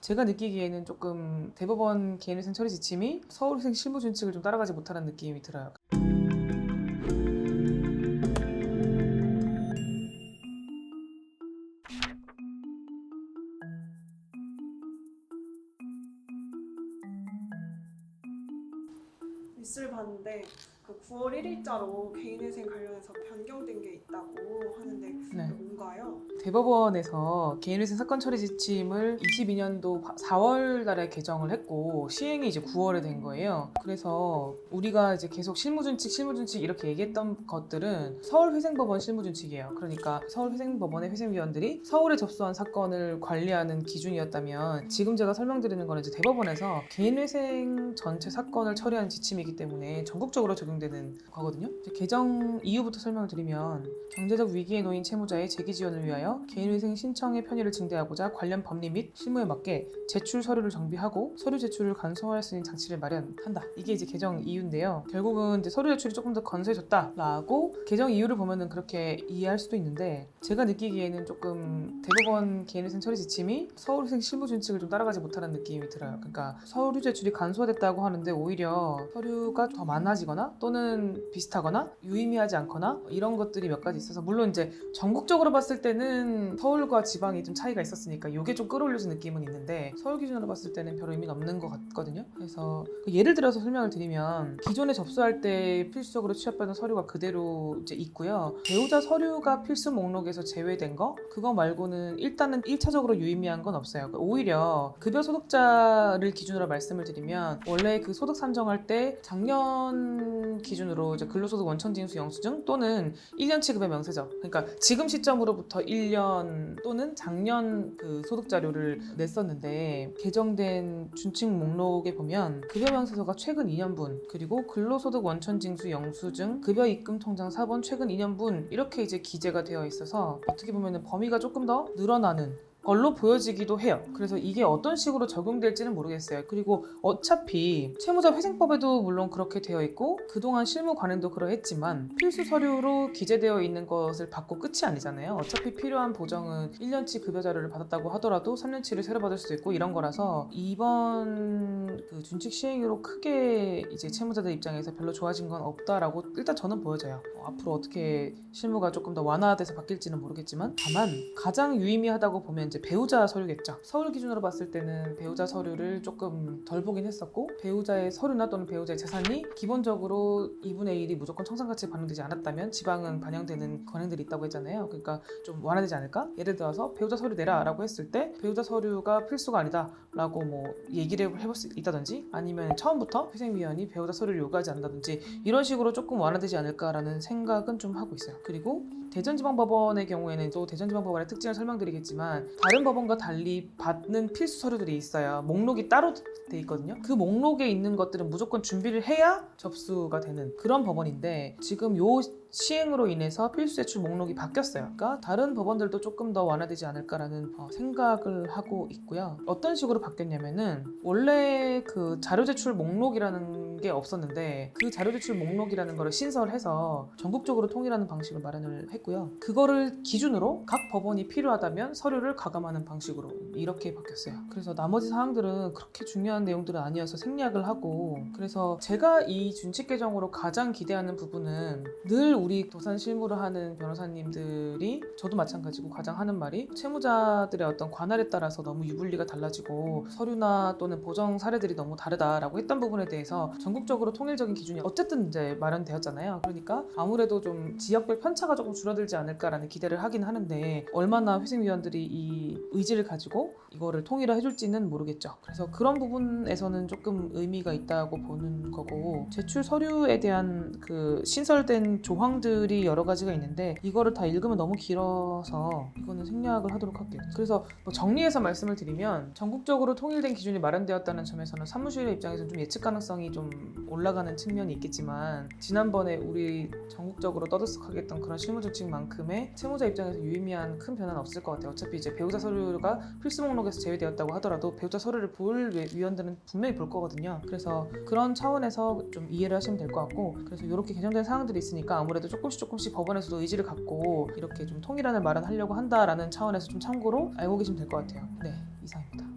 제가 느끼기에는 조금 대법원 개인회생 처리 지침이 서울회생 실무준칙을 좀 따라가지 못하는 느낌이 들어요. 뉴스를 봤는데 그 9월 1일자로 개인회생 관련해서 변경된 게 있다고 하는데 네. 뭔가요? 대법원에서 개인회생 사건 처리 지침을 22년도 4월 달에 개정을 했고 시행이 이제 9월에 된 거예요. 그래서 우리가 이제 계속 실무준칙 이렇게 얘기했던 것들은 서울회생법원 실무준칙이에요. 그러니까 서울회생법원의 회생위원들이 서울에 접수한 사건을 관리하는 기준이었다면 지금 제가 설명드리는 거는 이제 대법원에서 개인회생 전체 사건을 처리하는 지침이기 때문에 전국적으로 적용되는 거거든요. 이제 개정 이유부터 설명을 드리면 경제적 위기에 놓인 채무자의 재기 지원을 위하여 개인회생 신청의 편의를 증대하고자 관련 법리 및 실무에 맞게 제출 서류를 정비하고 서류 제출을 간소화할 수 있는 장치를 마련한다. 이게 이제 개정 이유인데요. 결국은 이제 서류 제출이 조금 더 건소해졌다라고 개정 이유를 보면은 그렇게 이해할 수도 있는데 제가 느끼기에는 조금 대법원 개인회생 처리 지침이 서울회생 실무준칙을 좀 따라가지 못하는 느낌이 들어요. 그러니까 서류 제출이 간소화됐다고 하는데 오히려 서류가 더 많아지거나 또는 비슷하거나 유의미하지 않거나 이런 것들이 몇 가지 있어서 물론 이제 전국적으로 봤을 때는 서울과 지방이 좀 차이가 있었으니까 이게 좀 끌어올려진 느낌은 있는데 서울 기준으로 봤을 때는 별 의미가 없는 것 같거든요. 그래서 예를 들어서 설명을 드리면 기존에 접수할 때 필수적으로 취합받은 서류가 그대로 이제 있고요. 배우자 서류가 필수 목록에서 제외된 거 그거 말고는 일단은 1차적으로 유의미한 건 없어요. 오히려 급여 소득자를 기준으로 말씀을 드리면 원래 그 소득 산정할 때 작년 기준으로 이제 근로소득 원천징수 영수증 또는 1년치 급여 명세서 그러니까 지금 시점으로부터 1년 또는 작년 그 소득 자료를 냈었는데 개정된 준칙 목록에 보면 급여 명세서가 최근 2년분 그리고 근로소득 원천징수 영수증 급여 입금 통장 4번 최근 2년분 이렇게 이제 기재가 되어 있어서 어떻게 보면 범위가 조금 더 늘어나는 걸로 보여지기도 해요. 그래서 이게 어떤 식으로 적용될지는 모르겠어요. 그리고 어차피 채무자 회생법에도 물론 그렇게 되어 있고 그동안 실무 관행도 그러했지만 필수 서류로 기재되어 있는 것을 받고 끝이 아니잖아요. 어차피 필요한 보정은 1년치 급여 자료를 받았다고 하더라도 3년치를 새로 받을 수도 있고 이런 거라서 이번 그 준칙 시행으로 크게 이제 채무자들 입장에서 별로 좋아진 건 없다라고 일단 저는 보여져요. 앞으로 어떻게 실무가 조금 더 완화돼서 바뀔지는 모르겠지만 다만 가장 유의미하다고 보면 이제 배우자 서류겠죠. 서울 기준으로 봤을 때는 배우자 서류를 조금 덜 보긴 했었고 배우자의 서류나 또는 배우자의 재산이 기본적으로 2분의 1이 무조건 청산가치에 반영되지 않았다면 지방은 반영되는 관행들이 있다고 했잖아요. 그러니까 좀 완화되지 않을까? 예를 들어서 배우자 서류 내라 라고 했을 때 배우자 서류가 필수가 아니다 라고 뭐 얘기를 해볼 수 있다든지 아니면 처음부터 회생위원이 배우자 서류를 요구하지 않는다든지 이런 식으로 조금 완화되지 않을까라는 생각은 좀 하고 있어요. 그리고 대전지방법원의 경우에는 또 대전지방법원의 특징을 설명드리겠지만 다른 법원과 달리 받는 필수 서류들이 있어요. 목록이 따로 돼 있거든요. 그 목록에 있는 것들은 무조건 준비를 해야 접수가 되는 그런 법원인데 지금 요 시행으로 인해서 필수 제출 목록이 바뀌었어요. 그러니까 다른 법원들도 조금 더 완화되지 않을까라는 생각을 하고 있고요. 어떤 식으로 바뀌었냐면은 원래 그 자료 제출 목록이라는 게 없었는데 그 자료 제출 목록이라는 거를 신설해서 전국적으로 통일하는 방식을 마련을 했고요. 그거를 기준으로 각 법원이 필요하다면 서류를 가감하는 방식으로 이렇게 바뀌었어요. 그래서 나머지 사항들은 그렇게 중요한 내용들은 아니어서 생략을 하고 그래서 제가 이 준칙 개정으로 가장 기대하는 부분은 늘 우리 도산 실무를 하는 변호사님들이 저도 마찬가지고 가장 하는 말이 채무자들의 어떤 관할에 따라서 너무 유불리가 달라지고 서류나 또는 보정 사례들이 너무 다르다라고 했던 부분에 대해서 전국적으로 통일적인 기준이 어쨌든 이제 마련되었잖아요. 그러니까 아무래도 좀 지역별 편차가 조금 줄어들지 않을까라는 기대를 하긴 하는데 얼마나 회생위원들이 이 의지를 가지고 이거를 통일화해줄지는 모르겠죠. 그래서 그런 부분에서는 조금 의미가 있다고 보는 거고 제출 서류에 대한 그 신설된 조항들이 여러 가지가 있는데 이거를 다 읽으면 너무 길어서 이거는 생략을 하도록 할게요. 그래서 뭐 정리해서 말씀을 드리면 전국적으로 통일된 기준이 마련되었다는 점에서는 사무실의 입장에서는 좀 예측 가능성이 좀 올라가는 측면이 있겠지만 지난번에 우리 전국적으로 떠들썩하게 했던 그런 실무조칙만큼의 채무자 입장에서 유의미한 큰 변화는 없을 것 같아요. 어차피 이제 배우자 서류가 필수 목록에서 제외되었다고 하더라도 배우자 서류를 볼 위원들은 분명히 볼 거거든요. 그래서 그런 차원에서 좀 이해를 하시면 될 것 같고 그래서 이렇게 개정된 사항들이 있으니까 아무래도 조금씩 법원에서도 의지를 갖고 이렇게 좀 통일안을 마련하려고 한다라는 차원에서 좀 참고로 알고 계시면 될 것 같아요. 네, 이상입니다.